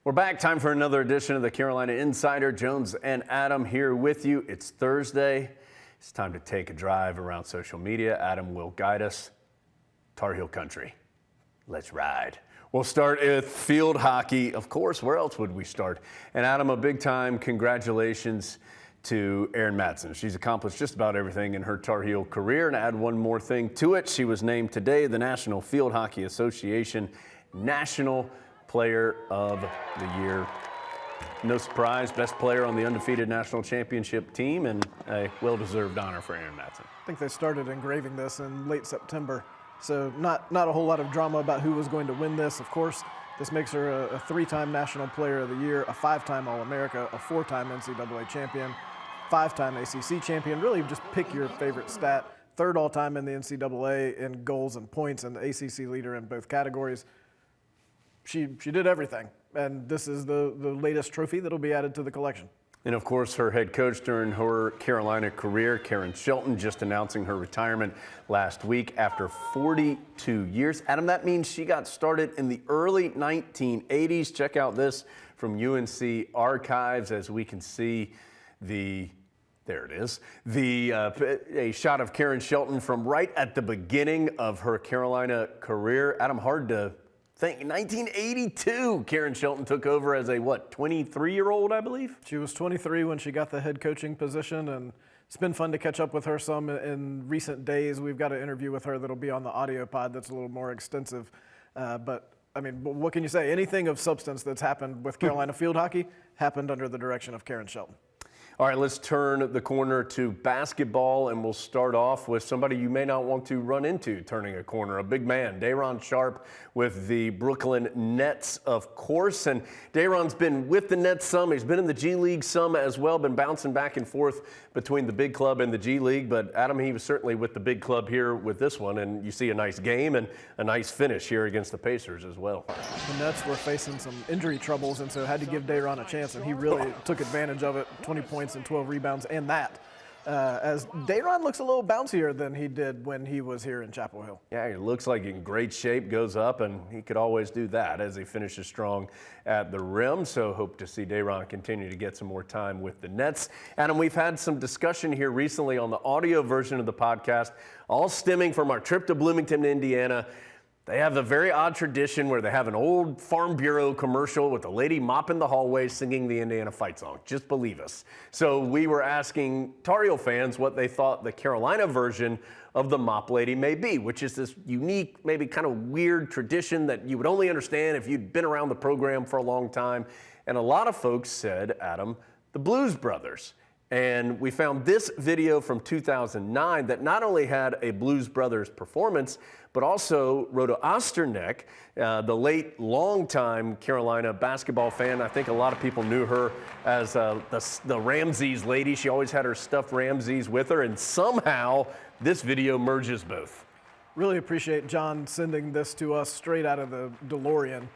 We're back. Time for another edition of the Carolina Insider. Jones and Adam here with you. It's Thursday. It's time to take a drive around social media. Adam will guide us. Tar Heel country. Let's ride. We'll start with field hockey. Of course, where else would we start? And Adam, a big time congratulations to Erin Matson. She's accomplished just about everything in her Tar Heel career. And add one more thing to it. She was named today the National Field Hockey Association National Player of the Year. No surprise, best player on the undefeated national championship team, and a well-deserved honor for Erin Matson. I think they started engraving this in late September, so not a whole lot of drama about who was going to win this. Of course, this makes her a three-time National Player of the Year, a five-time All-America, a four-time NCAA champion, five-time ACC champion. Really just pick your favorite stat. Third all-time in the NCAA in goals and points, and the ACC leader in both categories. She did everything, and this is the latest trophy that'll be added to the collection. And of course, her head coach during her Carolina career, Karen Shelton, just announcing her retirement last week after 42 years. Adam, that means she got started in the early 1980s. Check out this from UNC Archives as we can see there it is, a shot of Karen Shelton from right at the beginning of her Carolina career. Adam, hard to think. 1982, Karen Shelton took over as a, 23-year-old, I believe? She was 23 when she got the head coaching position, and it's been fun to catch up with her some in recent days. We've got an interview with her that'll be on the audio pod that's a little more extensive. But, I mean, what can you say? Anything of substance that's happened with Carolina field hockey happened under the direction of Karen Shelton. All right, let's turn the corner to basketball, and we'll start off with somebody you may not want to run into turning a corner, a big man, Day'Ron Sharpe with the Brooklyn Nets, of course. And Day'Ron's been with the Nets some. He's been in the G League some as well, been bouncing back and forth between the big club and the G League. But, Adam, he was certainly with the big club here with this one, and you see a nice game and a nice finish here against the Pacers as well. The Nets were facing some injury troubles, and so had to give Day'Ron a chance, and he really took advantage of it. 20 points and 12 rebounds and that. As Day'Ron looks a little bouncier than he did when he was here in Chapel Hill. Yeah, he looks like in great shape, goes up, and he could always do that as he finishes strong at the rim. So hope to see Day'Ron continue to get some more time with the Nets. Adam, we've had some discussion here recently on the audio version of the podcast, all stemming from our trip to Bloomington, Indiana. They have a very odd tradition where they have an old Farm Bureau commercial with a lady mopping the hallway singing the Indiana fight song. Just believe us. So we were asking Tar Heel fans what they thought the Carolina version of the Mop Lady may be, which is this unique, maybe kind of weird tradition that you would only understand if you'd been around the program for a long time. And a lot of folks said, Adam, the Blues Brothers. And we found this video from 2009 that not only had a Blues Brothers performance, but also Rhoda Osterneck, the late, longtime Carolina basketball fan. I think a lot of people knew her as the Ramses lady. She always had her stuffed Ramses with her, and somehow this video merges both. Really appreciate John sending this to us straight out of the DeLorean.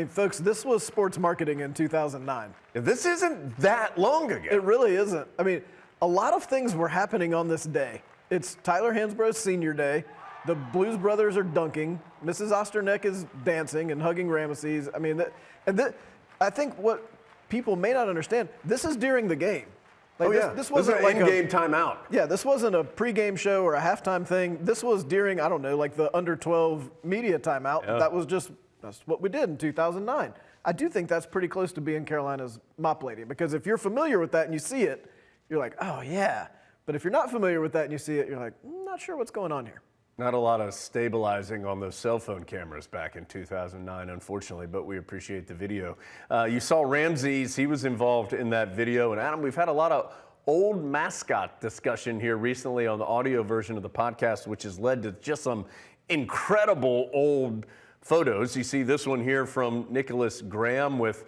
Folks, this was sports marketing in 2009. This isn't that long ago. It really isn't. I mean, a lot of things were happening on this day. It's Tyler Hansborough's senior day. The Blues Brothers are dunking. Mrs. Osterneck is dancing and hugging Ramesses. I think what people may not understand, this is during the game. This wasn't an in-game timeout. Yeah, this wasn't a pregame show or a halftime thing. This was during, the under-12 media timeout. Yeah. That's what we did in 2009. I do think that's pretty close to being Carolina's Mop Lady, because if you're familiar with that and you see it, you're like, oh, yeah. But if you're not familiar with that and you see it, you're like, not sure what's going on here. Not a lot of stabilizing on those cell phone cameras back in 2009, unfortunately, but we appreciate the video. You saw Ramses. He was involved in that video. And, Adam, we've had a lot of old mascot discussion here recently on the audio version of the podcast, which has led to just some incredible old photos. You see this one here from Nicholas Graham with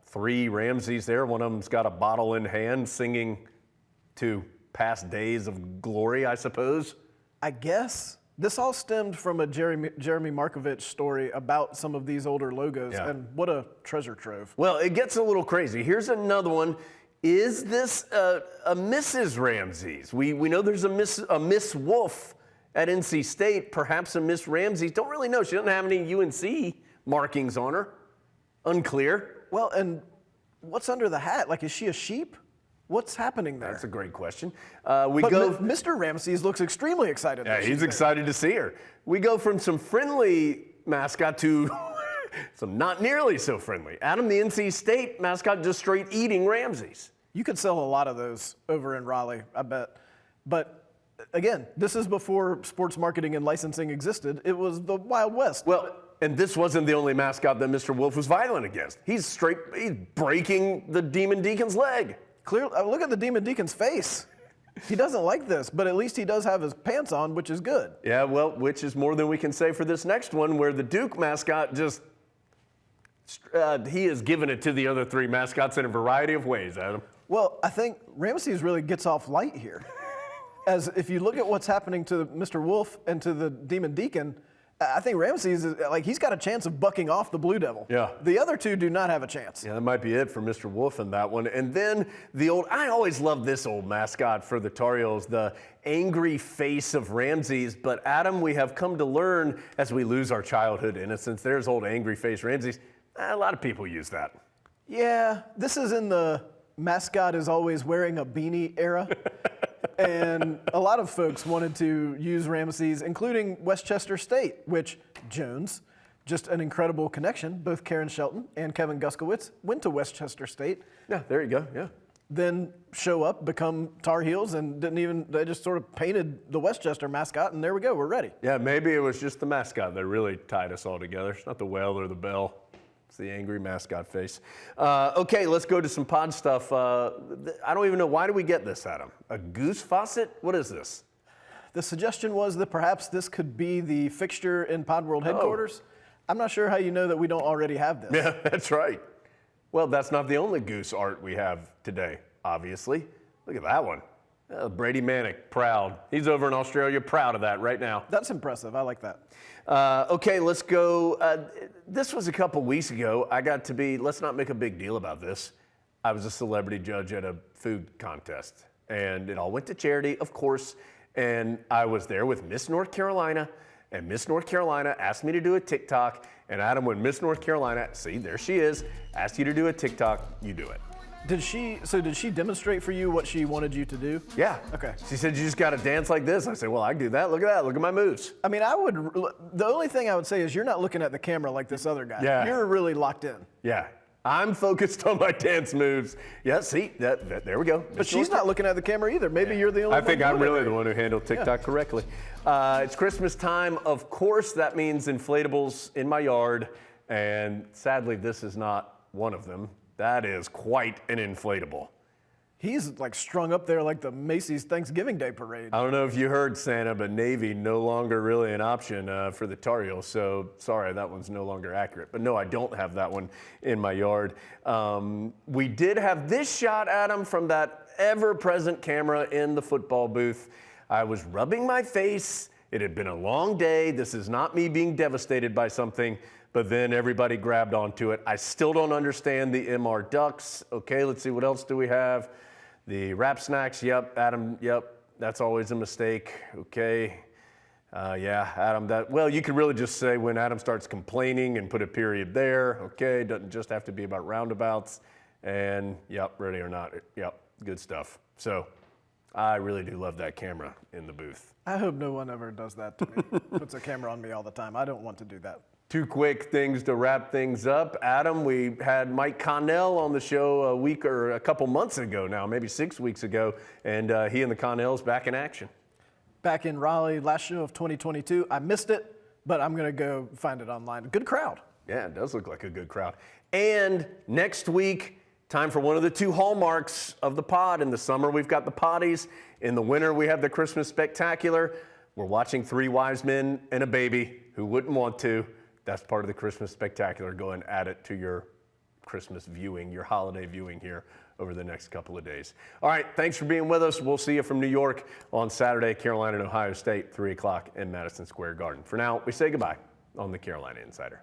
three Ramses there. One of them's got a bottle in hand singing to past days of glory, I suppose. I guess. This all stemmed from a Jeremy Markovich story about some of these older logos, and what a treasure trove. Well, it gets a little crazy. Here's another one. Is this a Mrs. Ramses? We know there's a Miss Wolf at NC State, perhaps a Miss Ramses. Don't really know. She doesn't have any UNC markings on her. Unclear. Well, and what's under the hat? Like, is she a sheep? What's happening there? That's a great question. Mr. Ramses looks extremely excited. Yeah, that he's she's there. excited to see her. We go from some friendly mascot to some not nearly so friendly. Adam, the NC State mascot, just straight eating Ramses. You could sell a lot of those over in Raleigh, I bet. But again, this is before sports marketing and licensing existed. It was the Wild West. Well, and this wasn't the only mascot that Mr. Wolf was violent against. He's breaking the Demon Deacon's leg. Clearly, look at the Demon Deacon's face. He doesn't like this, but at least he does have his pants on, which is good. Yeah, well, which is more than we can say for this next one, where the Duke mascot just, he has given it to the other three mascots in a variety of ways, Adam. Well, I think Ramses really gets off light here. As if you look at what's happening to Mr. Wolf and to the Demon Deacon, I think Ramses is like, he's got a chance of bucking off the Blue Devil. Yeah. The other two do not have a chance. Yeah, that might be it for Mr. Wolf in that one. And then I always love this old mascot for the Tar Heels, the angry face of Ramses. But Adam, we have come to learn as we lose our childhood innocence, there's old angry face Ramses. A lot of people use that. Yeah, this is in the mascot is always wearing a beanie era. And a lot of folks wanted to use Ramses, including Westchester State, which Jones, just an incredible connection. Both Karen Shelton and Kevin Guskowitz went to Westchester State. Yeah, there you go, yeah. Then show up, become Tar Heels, and they just sort of painted the Westchester mascot, and there we go, we're ready. Yeah, maybe it was just the mascot that really tied us all together. It's not the whale or the bell. It's the angry mascot face. Okay, let's go to some pod stuff. I don't even know, why do we get this, Adam? A goose faucet? What is this? The suggestion was that perhaps this could be the fixture in Pod World headquarters. I'm not sure how you know that we don't already have this. Yeah, that's right. Well, that's not the only goose art we have today, obviously. Look at that one. Brady Manick, proud. He's over in Australia, proud of that right now. That's impressive. I like that. Okay, let's go. This was a couple weeks ago. I got to be, let's not make a big deal about this. I was a celebrity judge at a food contest, and it all went to charity, of course. And I was there with Miss North Carolina, and Miss North Carolina asked me to do a TikTok. And Adam, when Miss North Carolina, see, there she is, asked you to do a TikTok, you do it. Did she demonstrate for you what she wanted you to do? Yeah. Okay. She said, you just got to dance like this. I said, well, I can do that. Look at that. Look at my moves. I mean, the only thing I would say is you're not looking at the camera like this other guy. Yeah. You're really locked in. Yeah. I'm focused on my dance moves. Yeah, see, there we go. But she's not looking at the camera either. Maybe you're the only one. I think I'm really the one who handled TikTok correctly. It's Christmas time. Of course, that means inflatables in my yard. And sadly, this is not one of them. That is quite an inflatable. He's like strung up there like the Macy's Thanksgiving Day parade. I don't know if you heard, Santa, but Navy no longer really an option for the Tar Heels. So sorry, that one's no longer accurate. But no, I don't have that one in my yard. We did have this shot, Adam, from that ever-present camera in the football booth. I was rubbing my face. It had been a long day. This is not me being devastated by something. But then everybody grabbed onto it. I still don't understand the MR Ducks. Okay, let's see, what else do we have? The wrap snacks, yep, Adam, yep, that's always a mistake. Okay, yeah, Adam, well, you could really just say when Adam starts complaining and put a period there. Okay, it doesn't just have to be about roundabouts. And yep, ready or not, yep, good stuff. So I really do love that camera in the booth. I hope no one ever does that to me. Puts a camera on me all the time. I don't want to do that. Two quick things to wrap things up. Adam, we had Mike Connell on the show a week or a couple months ago now, maybe 6 weeks ago, and he and the Connells back in action. Back in Raleigh, last show of 2022. I missed it, but I'm going to go find it online. Good crowd. Yeah, it does look like a good crowd. And next week, time for one of the two hallmarks of the pod. In the summer, we've got the potties. In the winter, we have the Christmas Spectacular. We're watching Three Wise Men and a Baby. Who wouldn't want to? That's part of the Christmas Spectacular. Go and add it to your Christmas viewing, your holiday viewing here over the next couple of days. All right, thanks for being with us. We'll see you from New York on Saturday, Carolina and Ohio State, 3 o'clock in Madison Square Garden. For now, we say goodbye on the Carolina Insider.